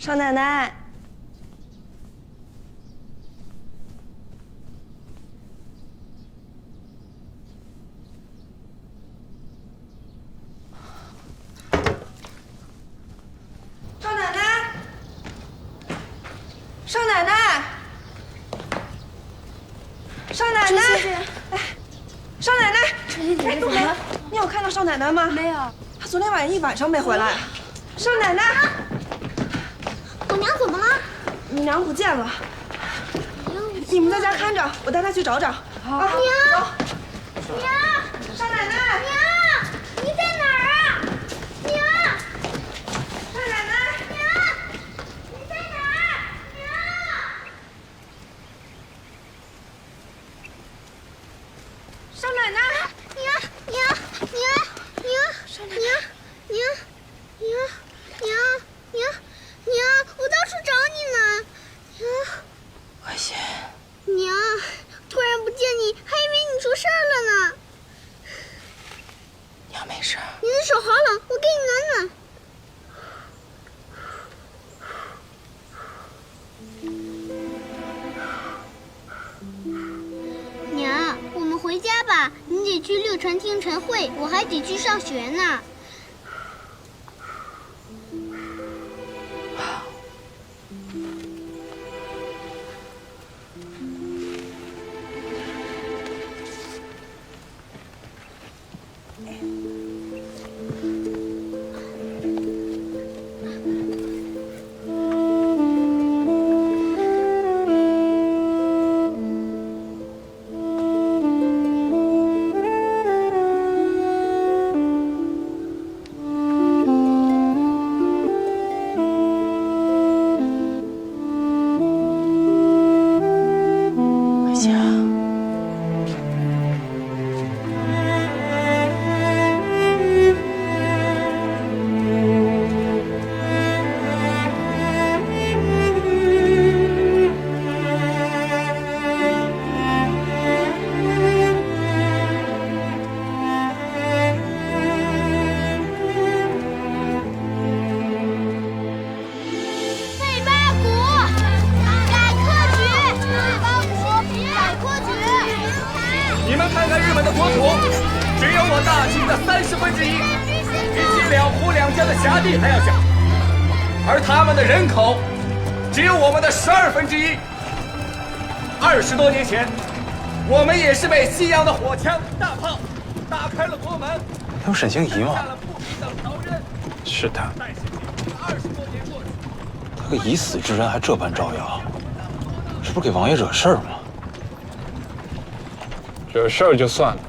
少奶奶，少奶奶，少奶奶，少奶奶，哎，少奶奶，春姐姐怎么了？你有看到少奶奶吗？没有。她昨天晚上一晚上没回来。少奶奶，我娘怎么了？你娘不见了。你们在家看着，我带她去找找。好，娘，娘，少奶奶，娘，你在哪儿啊？娘，少奶奶，娘，你在哪儿？娘，少奶奶，娘，我到处找你呢。慧心，娘，突然不见你，还以为你出事儿了呢。娘没事。你的手好冷，我给你暖暖。娘，我们回家吧，你得去六船听晨会，我还得去上学呢。辖地还要小，而他们的人口只有我们的1/12。20多年前，我们也是被西洋的火枪、大炮打开了国门。有沈星移吗？是他。20多年过去，他个已死之人还这般招摇，是不是给王爷惹事儿吗？惹事儿就算了，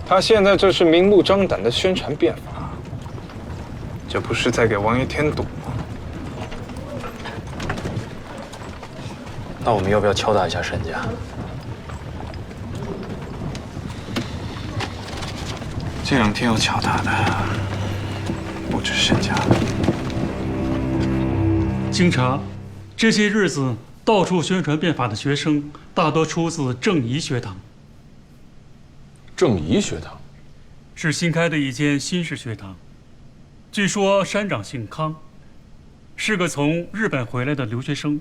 他现在这是明目张胆的宣传变法。这不是在给王爷添堵吗？那我们要不要敲打一下沈家？这2天要敲打的不止沈家。经查，这些日子到处宣传变法的学生，大多出自正仪学堂。正仪学堂是新开的一间新式学堂。据说山长姓康，是个从日本回来的留学生。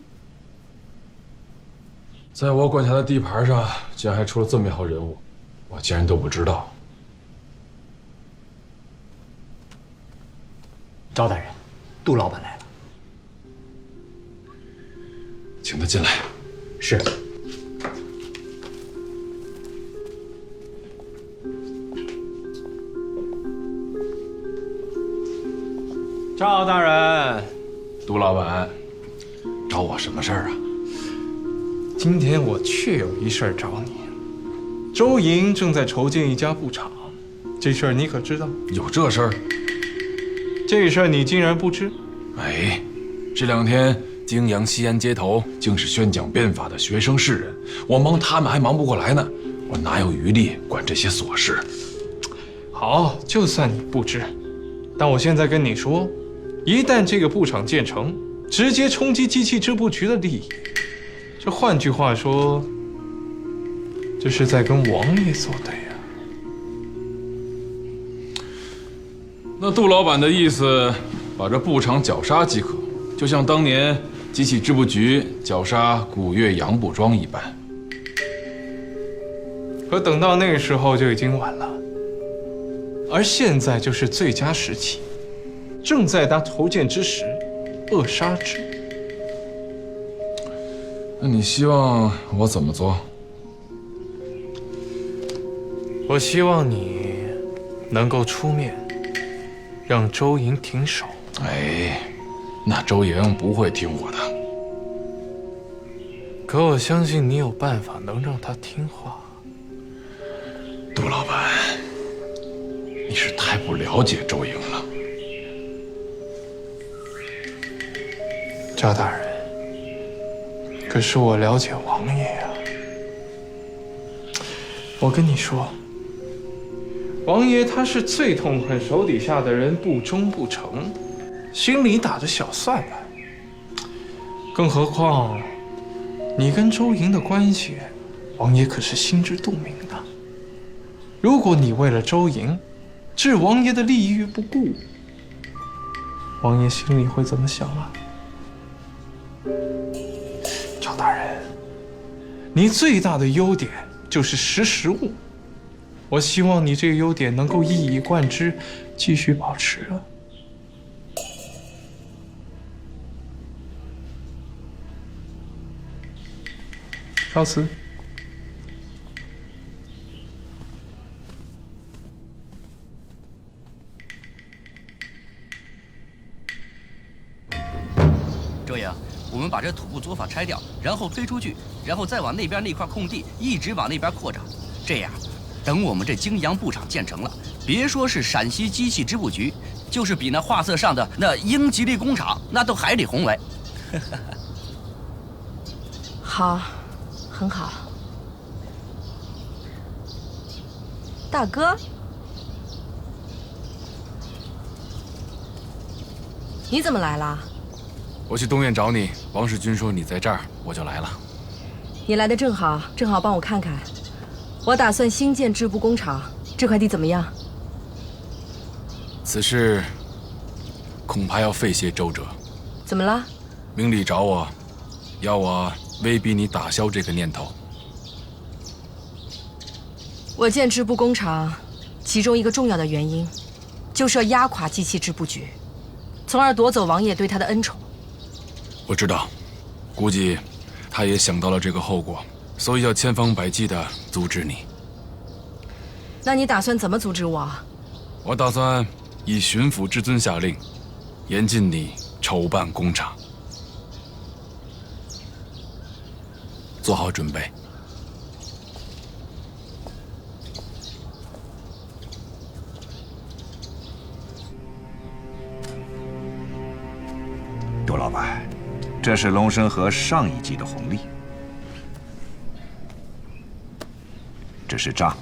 在我管辖的地盘上，竟然还出了这么一号人物，我竟然都不知道。赵大人，杜老板来了，请他进来。是。赵大人，杜老板，找我什么事儿啊？今天我确有一事儿找你。周莹正在筹建一家布厂，这事儿你可知道？有这事儿？这事儿你竟然不知？哎，这2天泾阳西安街头竟是宣讲变法的学生士人，我忙他们还忙不过来呢，我哪有余力管这些琐事？好，就算你不知，但我现在跟你说，一旦这个布厂建成，直接冲击机器织布局的利益。这换句话说，这是在跟王爷作对呀。那杜老板的意思，把这布厂绞杀即可，就像当年机器织布局绞杀古越杨步庄一般。可等到那个时候就已经晚了，而现在就是最佳时期，正在他筹建之时，扼杀之。那你希望我怎么做？我希望你能够出面，让周莹停手。哎，那周莹不会听我的。可我相信你有办法能让他听话。杜老板，你是太不了解周莹了。赵大人，可是我了解王爷啊。我跟你说，王爷他是最痛恨手底下的人不忠不诚，心里打着小算盘。更何况，你跟周莹的关系，王爷可是心知肚明的。如果你为了周莹，置王爷的利益于不顾，王爷心里会怎么想啊？赵大人，你最大的优点就是识时务，我希望你这个优点能够一以贯之，继续保持啊。告辞。周莹，我们把这土木作坊拆掉，然后推出去，然后再往那边那块空地一直往那边扩张。这样，等我们这泾阳布厂建成了，别说是陕西机器织布局，就是比那画册上的那英吉利工厂，那都还得宏伟。好，很好。大哥，你怎么来了？我去东院找你，王世军说你在这儿，我就来了。你来的正好，正好帮我看看。我打算新建织布工厂，这块地怎么样？此事恐怕要费些周折。怎么了？明理找我，要我威逼你打消这个念头。我建织布工厂，其中一个重要的原因，就是要压垮机器织布局，从而夺走王爷对他的恩宠。我知道，估计他也想到了这个后果，所以要千方百计地阻止你。那你打算怎么阻止我？我打算以巡抚之尊下令，严禁你筹办工厂。做好准备。杜老板，这是龙生河上一季的红利，这是账。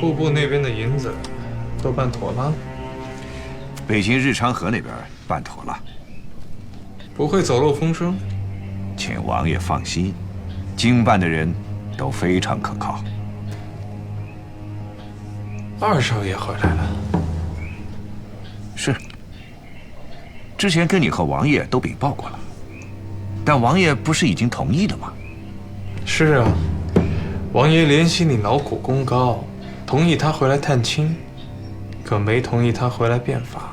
户部那边的银子都办妥了，北京日昌河那边办妥了，不会走漏风声。请王爷放心，经办的人都非常可靠。二少爷回来了。是。之前跟你和王爷都禀报过了，但王爷不是已经同意了吗？是啊，王爷怜惜你劳苦功高，同意他回来探亲，可没同意他回来变法。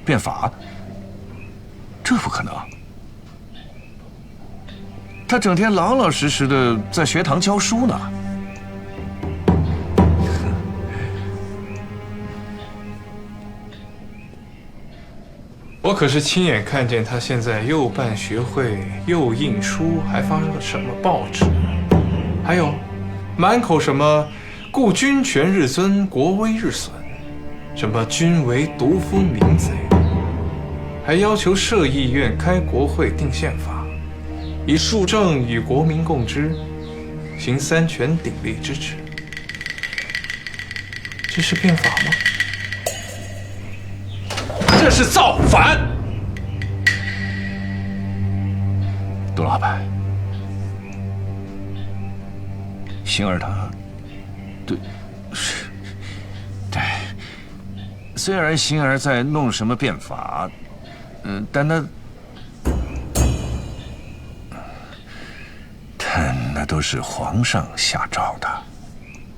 变法？这不可能。他整天老老实实的在学堂教书呢。我可是亲眼看见他现在又办学会，又印书，还发了什么报纸，还有满口什么“故君权日增，国威日损”，什么“君为独夫民贼”，还要求设议院、开国会、定宪法，以庶政与国民共之，行三权鼎立之治。这是变法吗？这是造反！杜老板，星儿她，对，虽然星儿在弄什么变法，但那都是皇上下诏的，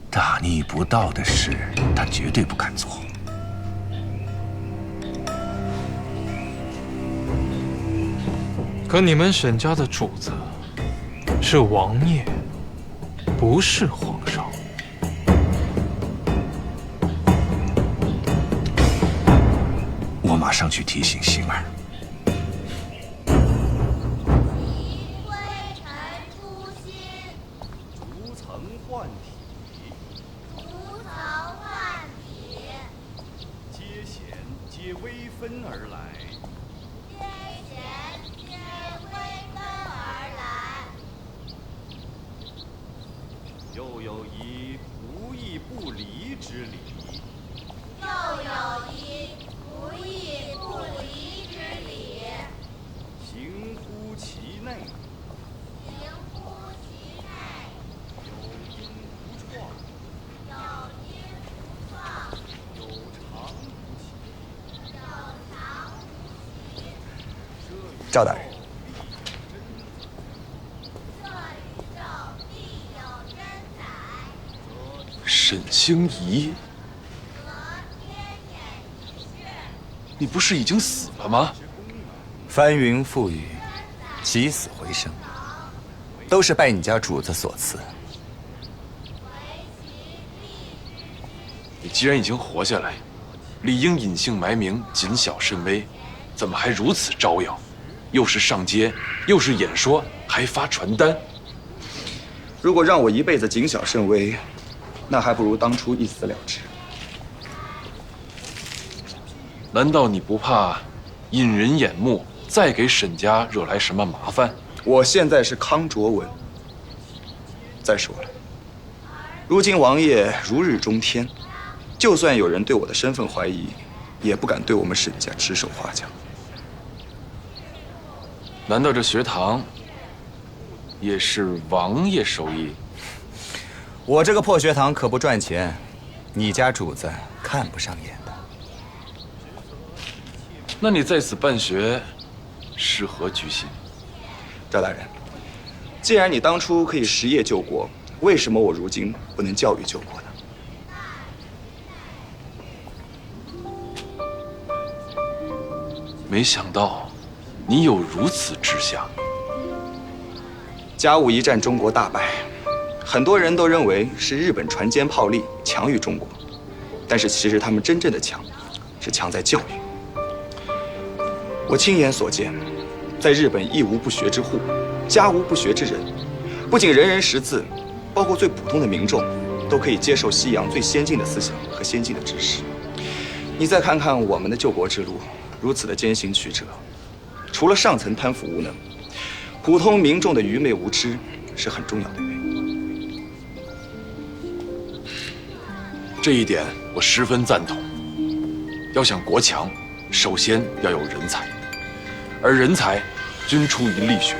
大逆不道的事，他绝对不敢做。可你们沈家的主子是王爷，不是皇上。我马上去提醒星儿。逐层换体，皆贤皆微分而来。又有一不义不离之理。行乎其内。赵大人，沈星移，你不是已经死了吗？翻云覆雨，起死回生，都是拜你家主子所赐。你既然已经活下来，理应隐姓埋名，谨小慎微，怎么还如此招摇？又是上街，又是演说，还发传单。如果让我一辈子谨小慎微，那还不如当初一死了之。难道你不怕引人眼目，再给沈家惹来什么麻烦？我现在是康卓文。再说了，如今王爷如日中天，就算有人对我的身份怀疑，也不敢对我们沈家指手画脚。难道这学堂也是王爷手艺？我这个破学堂可不赚钱，你家主子看不上眼的。那你在此办学，是何居心？赵大人，既然你当初可以实业救国，为什么我如今不能教育救国呢？没想到你有如此志向。甲午一战，中国大败，很多人都认为是日本船坚炮利，强于中国，但是其实他们真正的强，是强在教育。我亲眼所见，在日本一无不学之户，家无不学之人，不仅人人识字，包括最普通的民众，都可以接受西洋最先进的思想和先进的知识。你再看看我们的救国之路，如此的艰辛曲折，除了上层贪腐无能，普通民众的愚昧无知是很重要的原因。这一点我十分赞同。要想国强，首先要有人才，而人才均出于力学。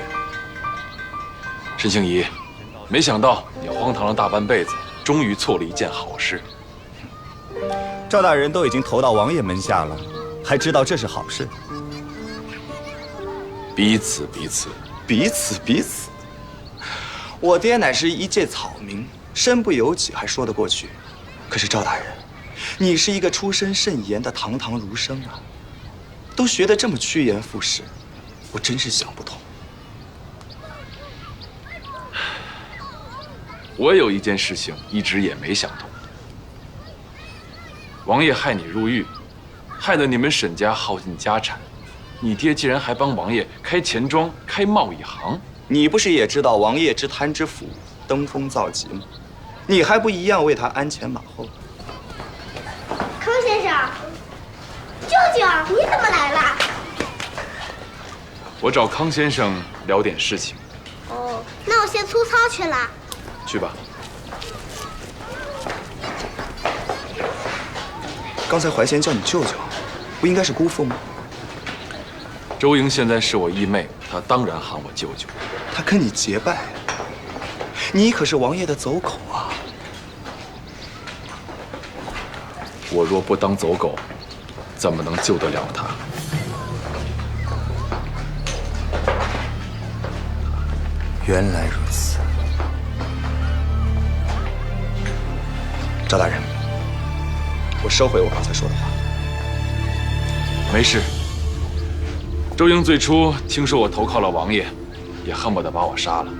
沈星移，没想到你荒唐了大半辈子，终于做了一件好事。赵大人都已经投到王爷门下了，还知道这是好事？彼此彼此，彼此彼此。我爹乃是一介草民，身不由己还说得过去。可是赵大人，你是一个出身甚严的堂堂儒生啊，都学得这么趋炎附势，我真是想不通。我有一件事情一直也没想通。王爷害你入狱，害得你们沈家耗尽家产，你爹竟然还帮王爷开钱庄、开贸易行。你不是也知道王爷之贪之腐，登峰造极吗？你还不一样为他鞍前马后？康先生，舅舅，你怎么来了？我找康先生聊点事情。哦，那我先粗糙去了。去吧。刚才怀贤叫你舅舅，不应该是姑父吗？周莹现在是我义妹，她当然喊我舅舅。她跟你结拜，你可是王爷的走狗啊！我若不当走狗，怎么能救得了他？原来如此，赵大人，我收回我刚才说的话。没事。周英最初听说我投靠了王爷，也恨不得把我杀了。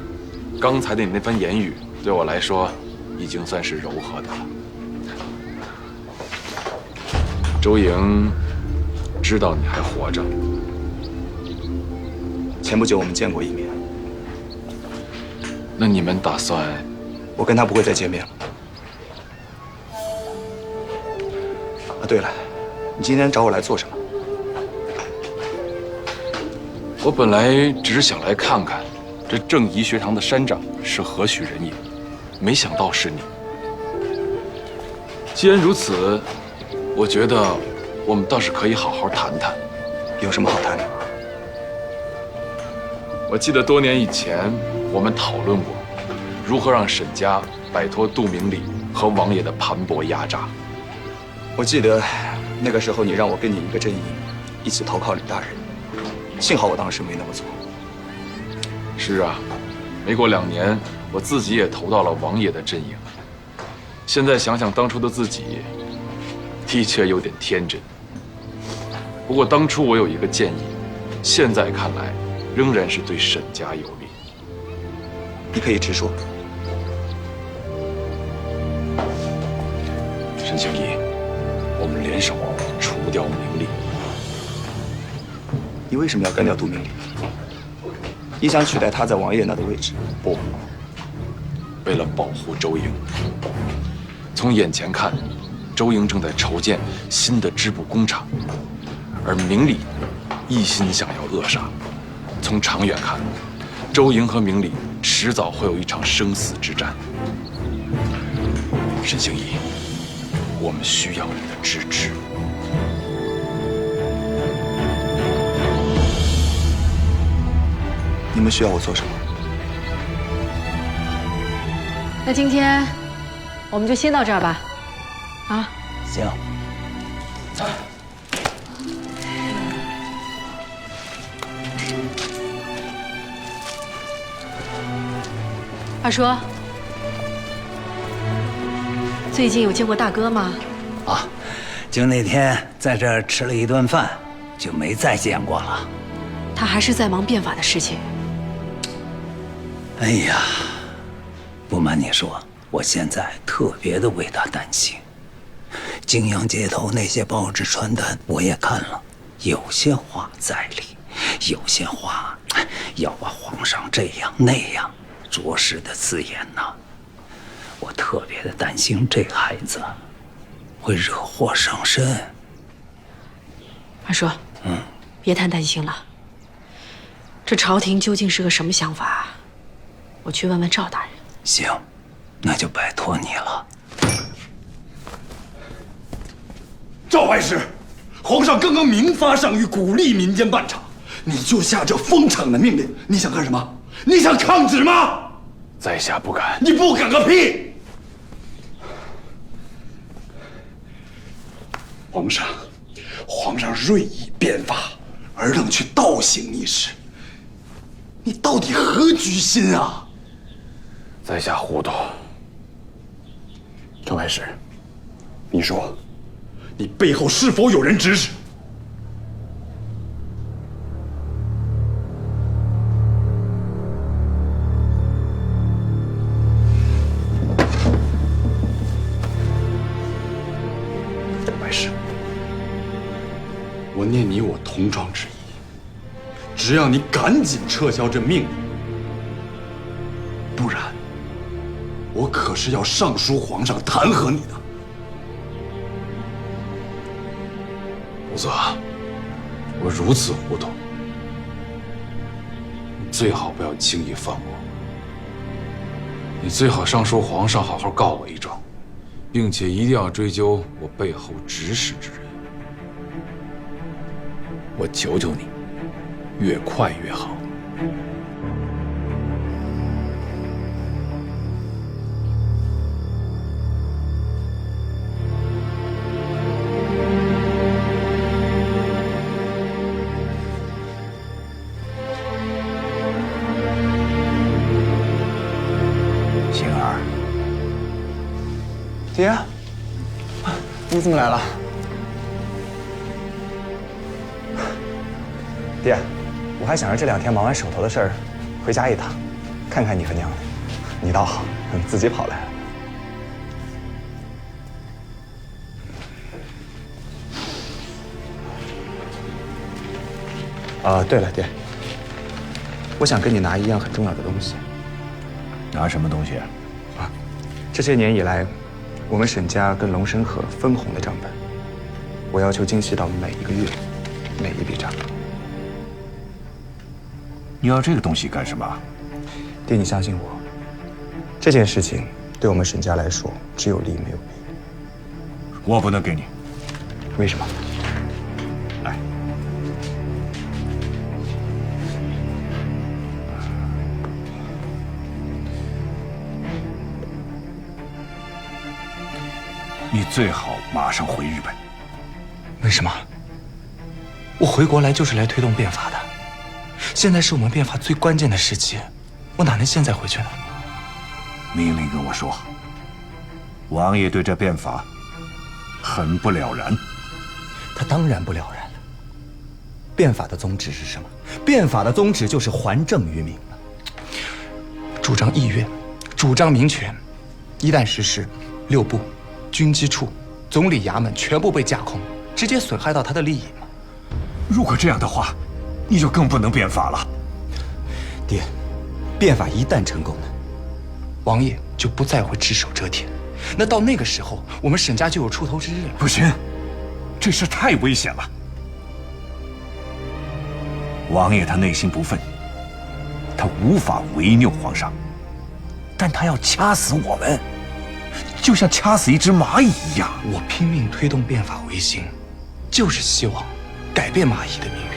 刚才的你那番言语，对我来说，已经算是柔和的了。周莹知道你还活着。前不久我们见过一面。那你们打算？我跟他不会再见面了。啊，对了，你今天找我来做什么？我本来只是想来看看，这正仪学堂的山长是何许人也，没想到是你。既然如此，我觉得我们倒是可以好好谈谈。有什么好谈的？我记得多年以前我们讨论过，如何让沈家摆脱杜明礼和王爷的盘剥压榨。我记得那个时候你让我跟你一个阵营，一起投靠李大人。幸好我当时没那么做。是啊，没过2年，我自己也投到了王爷的阵营。现在想想当初的自己，的确有点天真。不过当初我有一个建议，现在看来仍然是对沈家有利。你可以直说。沈行义，我们联手除掉明礼。你为什么要干掉杜明礼？你想取代他在王爷那的位置？不，为了保护周莹。从眼前看，周莹正在筹建新的织布工厂，而明礼一心想要扼杀。从长远看，周莹和明礼迟早会有一场生死之战。沈行义，我们需要你的支持。你们需要我做什么？那今天我们就先到这儿吧。啊，行。二叔，最近有见过大哥吗？啊，就那天在这儿吃了一顿饭，就没再见过了。他还是在忙变法的事情。哎呀，不瞒你说，我现在特别的为他担心。泾阳街头那些报纸传单我也看了，有些话在理，有些话要把皇上这样那样着实的字眼呐。我特别的担心这孩子会惹祸上身。二叔，别太担心了。这朝廷究竟是个什么想法？我去问问赵大人。行，那就拜托你了。赵怀师，皇上刚刚明发上谕，鼓励民间办厂，你就下这封厂的命令，你想干什么？你想抗旨吗？在下不敢。你不敢个屁！皇上锐意变法，而让去倒行逆施，你到底何居心啊？在下糊涂。赵怀师，你说，你背后是否有人指使？怀师，我念你我同窗之谊，只要你赶紧撤销这命令，不然我可是要上书皇上弹劾你的。武则，我如此糊涂，你最好不要轻易放我。你最好上书皇上，好好告我一状，并且一定要追究我背后指使之人。我求求你，越快越好。星儿，爹，你怎么来了？爹，我还想着这2天忙完手头的事儿，回家一趟，看看你和娘呢。你倒好，自己跑来了。对了，爹，我想跟你拿一样很重要的东西。拿什么东西？这些年以来，我们沈家跟龙申河分红的账本，我要求精细到每一个月、每一笔账。你要这个东西干什么？爹，你相信我，这件事情对我们沈家来说只有利没有弊。我不能给你。为什么？来。你最好马上回日本。为什么？我回国来就是来推动变法的，现在是我们变法最关键的时期，我哪能现在回去呢？命令跟我说，王爷对这变法很不了然。他当然不了然了。变法的宗旨是什么？变法的宗旨就是还政于民，主张议院，主张民权。一旦实施，6部、军机处、总理衙门全部被架空，直接损害到他的利益嘛。如果这样的话，你就更不能变法了。爹，变法一旦成功呢，王爷就不再会只手遮天。那到那个时候，我们沈家就有出头之日了。不行，这事太危险了。王爷他内心不忿，他无法违拗皇上，但他要掐死我们，就像掐死一只蚂蚁一样。我拼命推动变法维新，就是希望改变蚂蚁的命运。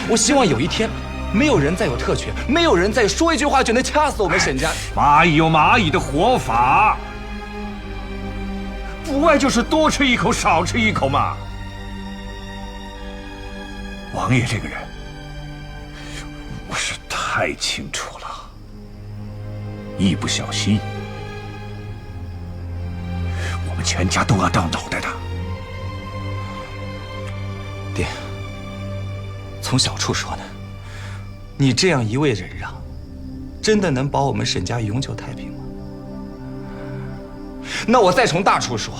我希望有一天，没有人再有特权，没有人再说一句话就能掐死我们沈家。蚂蚁有蚂蚁的活法，不外就是多吃一口少吃一口嘛。王爷这个人，我是太清楚了，一不小心，我们全家都要掉脑袋的。爹，从小处说呢，你这样一味忍让，真的能保我们沈家永久太平吗？那我再从大处说，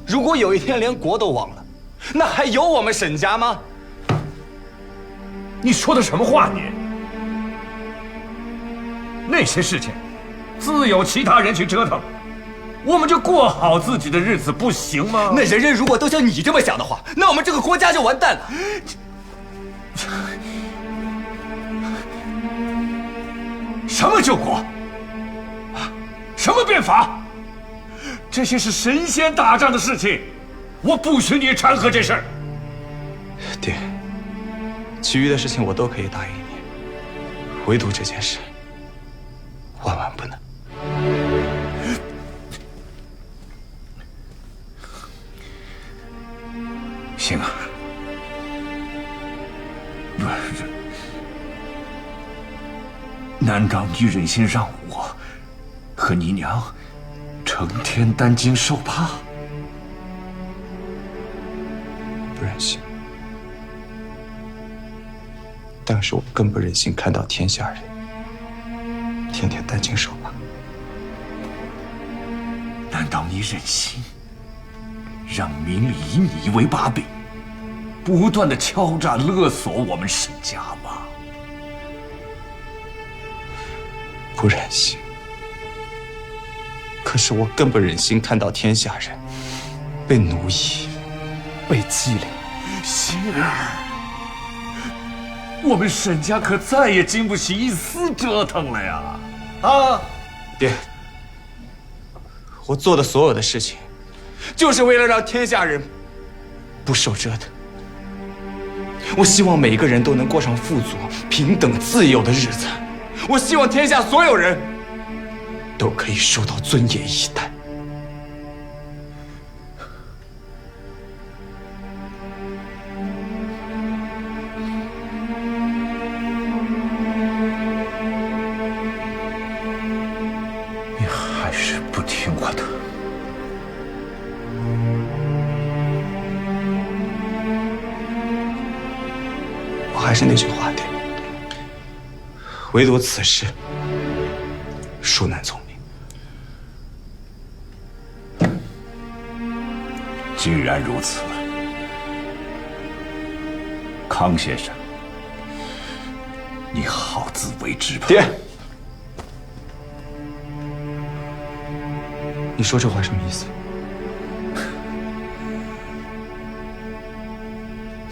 如果有一天连国都亡了，那还有我们沈家吗？你说的什么话你？那些事情，自有其他人去折腾，我们就过好自己的日子，不行吗？那人人如果都像你这么想的话，那我们这个国家就完蛋了。什么救国？什么变法？这些是神仙打仗的事情，我不许你掺和这事儿。爹，其余的事情我都可以答应你，唯独这件事，万万不能。星儿，不是，难道你忍心让我和你娘成天担惊受怕？不忍心，但是我更不忍心看到天下人天天担惊受怕。难道你忍心让民以你为把柄，不断的敲诈勒索我们沈家吗？不忍心，可是我更不忍心看到天下人被奴役、被欺凌。星儿，我们沈家可再也经不起一丝折腾了呀！啊，爹，我做的所有的事情，就是为了让天下人不受折腾。我希望每一个人都能过上富足、平等、自由的日子。我希望天下所有人都可以受到尊严以待。还是不听我的。我还是那句话，爹，唯独此事，恕难从命。既然如此，康先生，你好自为之吧。爹，你说这话什么意思？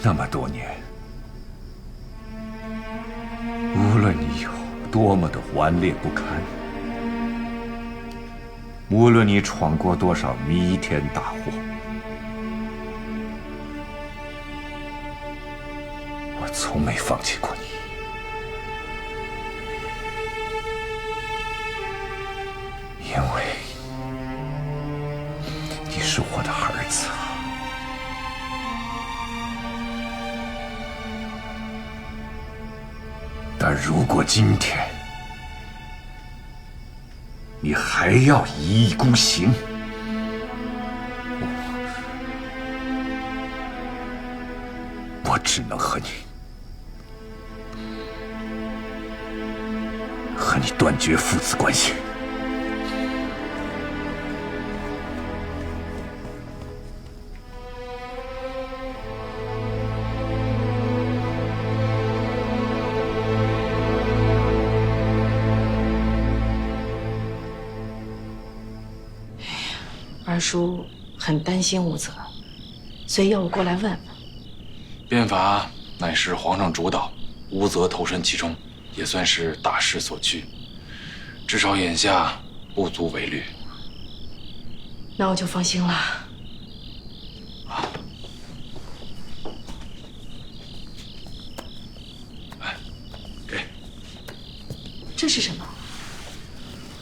那么多年，无论你有多么的顽劣不堪，无论你闯过多少弥天大祸，我从没放弃过你。因为你是我的儿子。但如果今天你还要一意孤行，我只能和你断绝父子关系。二叔很担心无责，所以要我过来问问。变法乃是皇上主导，无责投身其中，也算是大势所趋。至少眼下不足为虑。那我就放心了。给。这是什么？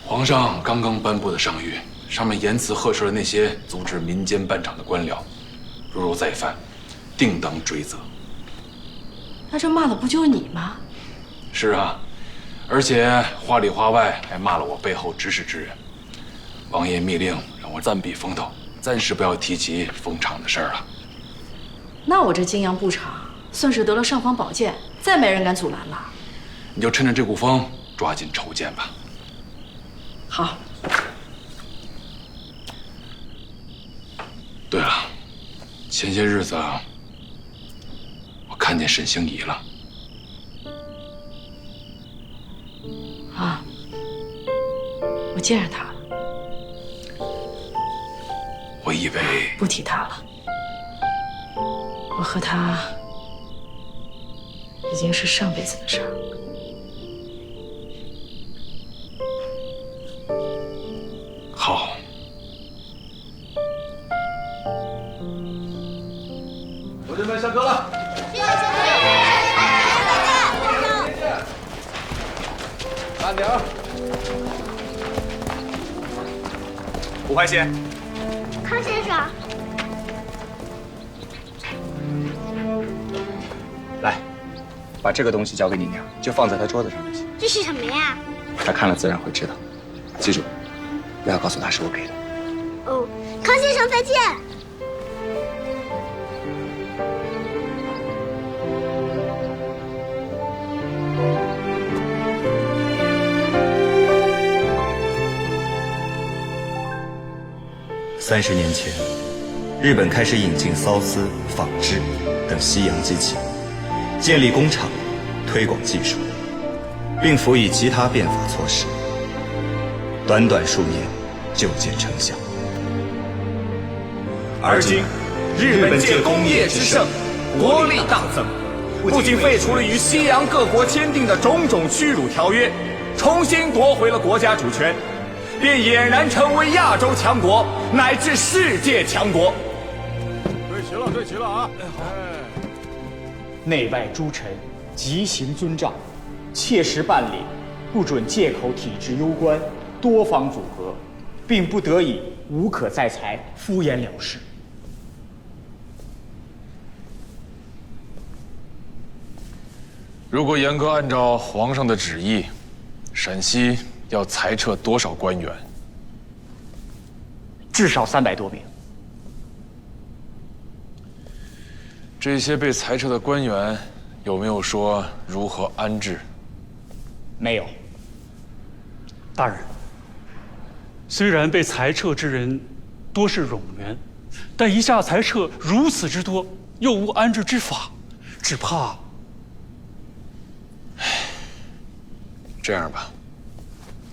皇上刚刚颁布的上谕。上面严词呵斥了那些阻止民间办场的官僚，如再犯，定当追责。那这骂的不就是你吗？是啊，而且话里话外还骂了我背后指使之人。王爷密令让我暂避风头，暂时不要提起封场的事儿了。那我这泾阳布场算是得了尚方宝剑，再没人敢阻拦了。你就趁着这股风，抓紧筹建吧。好。对了，前些日子我看见沈星移了。啊，我见着他了。我以为不提他了，我和他已经是上辈子的事儿。好。同学们下课了。谢谢。慢点儿。吴怀先，康先生，来，把这个东西交给你娘，就放在她桌子上就行。这是什么呀？她看了自然会知道。记住，不要告诉她是我给的。哦，康先生再见。30年前，日本开始引进缫丝、纺织等西洋机器，建立工厂，推广技术，并辅以其他变法措施。短短数年，就见成效。而今，日本借工业之盛，国力大增，不仅废除了与西洋各国签订的种种屈辱条约，重新夺回了国家主权，便俨然成为亚洲强国，乃至世界强国。对齐了，对齐了啊！好。内外诸臣即行遵照，切实办理，不准借口体制攸关，多方阻隔，并不得已无可再裁，敷衍了事。如果严格按照皇上的旨意，陕西要裁撤多少官员，至少300多名。这些被裁撤的官员有没有说如何安置？没有。大人，虽然被裁撤之人多是冗员，但一下裁撤如此之多，又无安置之法，只怕……这样吧，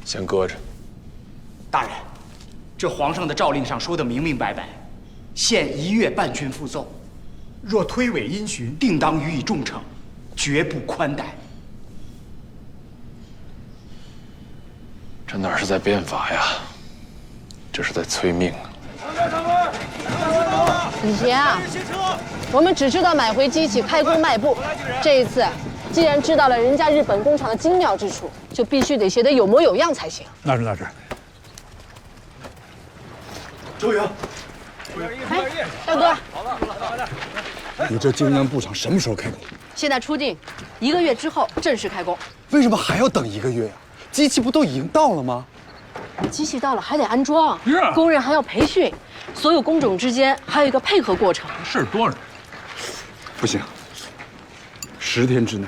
先搁着。大人，这皇上的诏令上说的明明白白，限1月半军复奏，若推诿因循，定当予以重惩，绝不宽待。这哪是在变法呀？这是在催命啊！以前啊，我们只知道买回机器开工卖布，这一次既然知道了人家日本工厂的精妙之处，就必须得学得有模有样才行。那是。周莹，哎，大哥，你这精良布厂什么时候开工？现在出定，1个月之后正式开工。为什么还要等1个月呀？机器不都已经到了吗？机器到了还得安装，工人还要培训，所有工种之间还有一个配合过程。事多着。不行，10天之内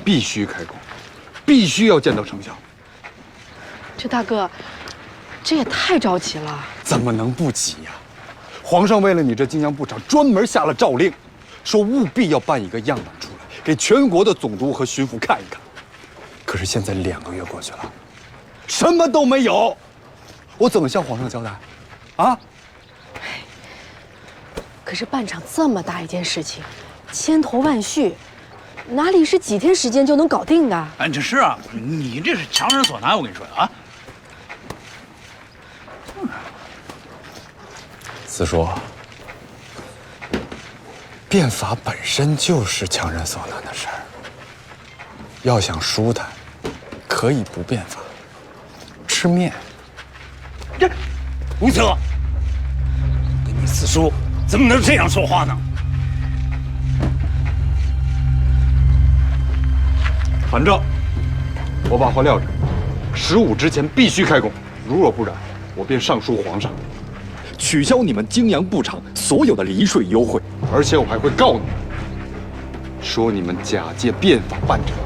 必须开工，必须要见到成效。这大哥，这也太着急了。怎么能不急呀？皇上为了你这精良布厂，专门下了诏令，说务必要办一个样板出来，给全国的总督和巡抚看一看。可是现在2个月过去了，什么都没有，我怎么向皇上交代？啊？可是办厂这么大一件事情，千头万绪，哪里是几天时间就能搞定的？哎，这是啊，你这是强人所难，我跟你说啊。四叔，变法本身就是强人所难的事儿。要想舒坦，可以不变法，吃面。这吴策，跟你四叔怎么能这样说话呢？韩正，我把话撂着，15之前必须开工，如若不然，我便上书皇上，取消你们泾阳布厂所有的离税优惠，而且我还会告你们，说你们假借变法办厂，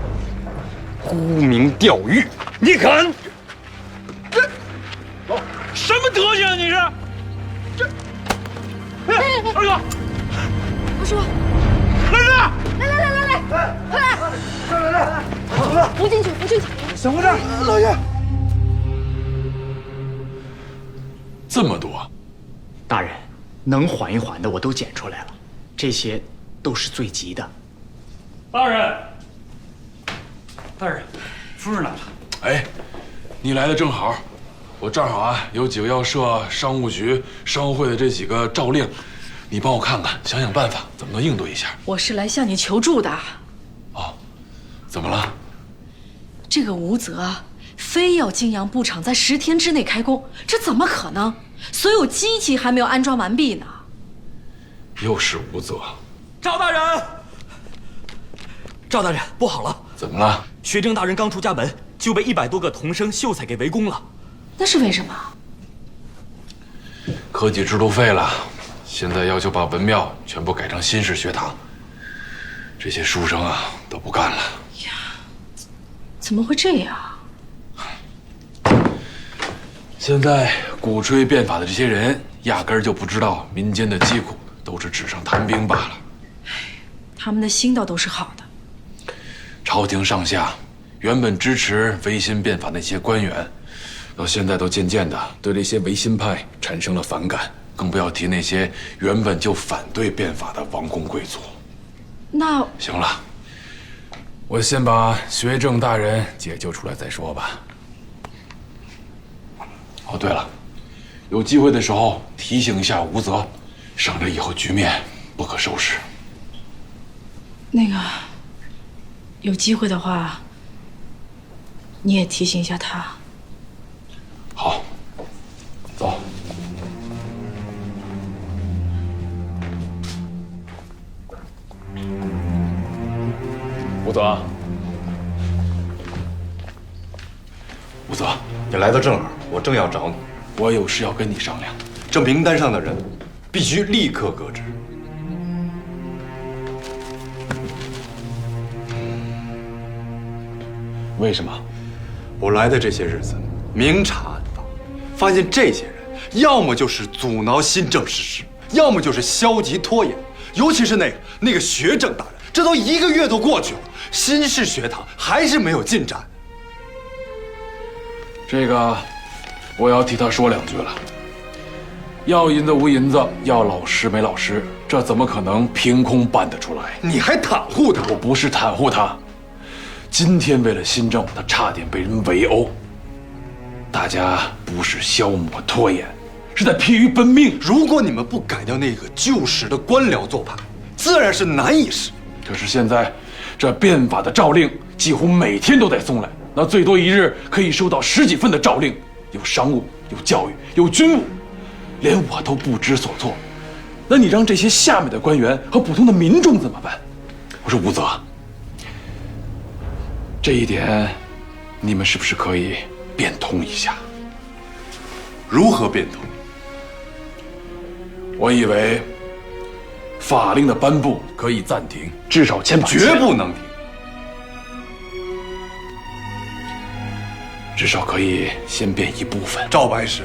沽名钓誉。你敢？这什么德行啊？你是？这，哎，二哥，二叔，来人！来，快来！扶进去。小姑娘，老爷，这么多。大人，能缓一缓的我都捡出来了，这些都是最急的。大人，夫人来了。哎，你来的正好，我正好啊有几个要设商务局、商会的这几个诏令，你帮我看看，想想办法，怎么能应对一下？我是来向你求助的。哦，怎么了？这个吴泽非要泾阳布厂在10天之内开工，这怎么可能？所有机器还没有安装完毕呢。又是吴泽。赵大人，不好了！怎么了？学政大人刚出家门，就被100多个童生秀才给围攻了。那是为什么？科举制度废了，现在要求把文庙全部改成新式学堂，这些书生啊都不干了。呀，怎么会这样？现在鼓吹变法的这些人，压根儿就不知道民间的疾苦，都是纸上谈兵罢了。他们的心倒都是好的。朝廷上下原本支持维新变法那些官员，到现在都渐渐的对这些维新派产生了反感，更不要提那些原本就反对变法的王公贵族。那行了，我先把学政大人解救出来再说吧。哦，对了，有机会的时候提醒一下吴泽，省着以后局面不可收拾。那个，有机会的话，你也提醒一下他。好，走。吴泽，吴泽，你来的正好，我正要找你。我有事要跟你商量。这名单上的人必须立刻革职。为什么？我来的这些日子，明察暗访，发现这些人要么就是阻挠新政实施，要么就是消极拖延。尤其是那个学政大人，这都1个月都过去了，新式学堂还是没有进展。这个，我要替他说2句了。要银子无银子，要老师没老师，这怎么可能凭空办得出来？你还袒护他？我不是袒护他。今天为了新政，他差点被人围殴。大家不是消磨拖延，是在疲于奔命。如果你们不改掉那个旧时的官僚做派，自然是难以实现。可是现在，这变法的诏令几乎每天都得送来，那最多1日可以收到10几份的诏令，有商务，有教育，有军务，连我都不知所措。那你让这些下面的官员和普通的民众怎么办？我说吴泽，这一点，你们是不是可以变通一下？如何变通？我以为法令的颁布可以暂停，至少先把绝不能停，至少可以先变一部分。赵白石，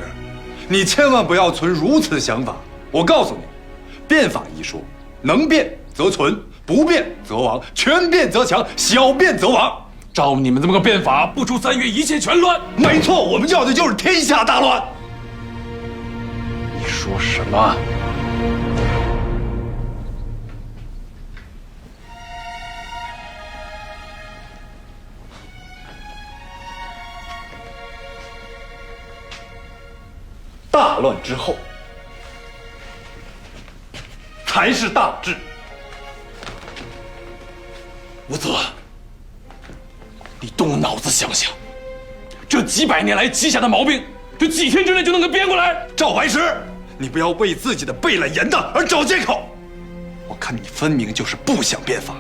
你千万不要存如此想法。我告诉你，变法一说，能变则存，不变则亡，全变则强，小变则亡。照你们这么个变法，不出3月一切全乱。没错，我们要的就是天下大乱。你说什么？大乱之后，才是大治。吴泽，你动了脑子想想，这几百年来积下的毛病，这几天之内就能给编过来？赵白石，你不要为自己的背了严的而找借口。我看你分明就是不想变法。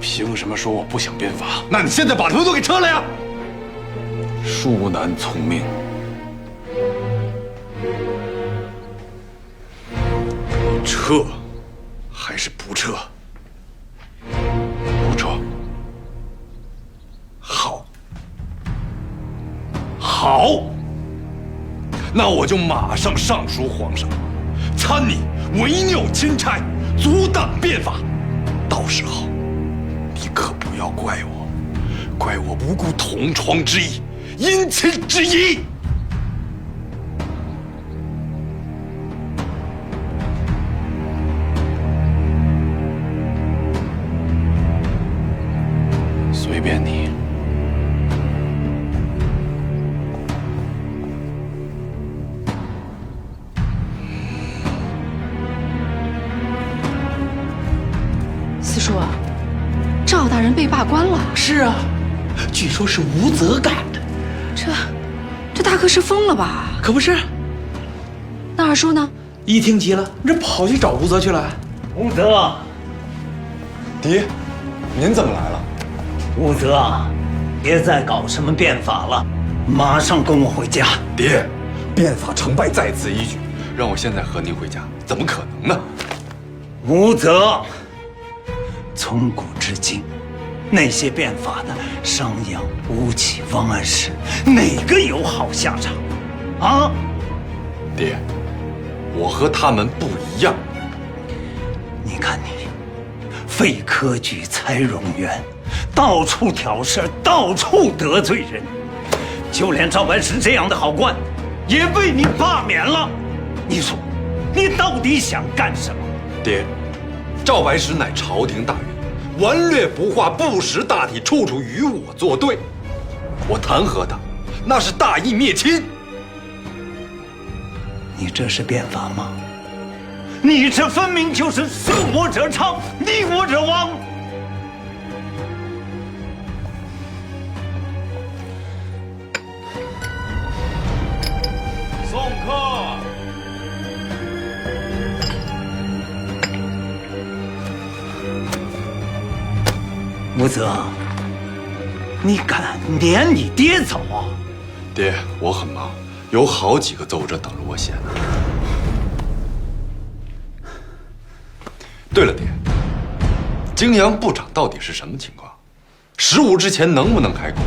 凭什么说我不想变法？那你现在把他们都给撤了呀！恕难从命。撤，还是不撤？不撤。好，好，那我就马上上书皇上，参你违拗钦差，阻挡变法。到时候，你可不要怪我，怪我不顾同窗之义，因亲之义。随便你。四叔，赵大人被罢官了。是啊，据说是吴泽干的。这大哥是疯了吧？可不是。那二叔呢？一听急了，这跑去找吴泽去了。吴泽，爹，您怎么来了？吴泽，别再搞什么变法了，马上跟我回家。爹，变法成败在此一举，让我现在和您回家，怎么可能呢？吴泽，从古至今，那些变法的商鞅、吴起、王安石，哪个有好下场？啊？爹，我和他们不一样。你看你，废科举、裁冗员，到处挑事，到处得罪人，就连赵白石这样的好官，也被你罢免了。你说，你到底想干什么？爹，赵白石乃朝廷大员，顽劣不化，不识大体，处处与我作对。我弹劾他，那是大义灭亲。你这是变法吗？你这分明就是顺我者昌，逆我者亡。送客。吴泽，你敢撵你爹走？爹，我很忙，有好几个奏折等着我写呢。对了，爹，泾阳布场到底是什么情况？15日之前能不能开工？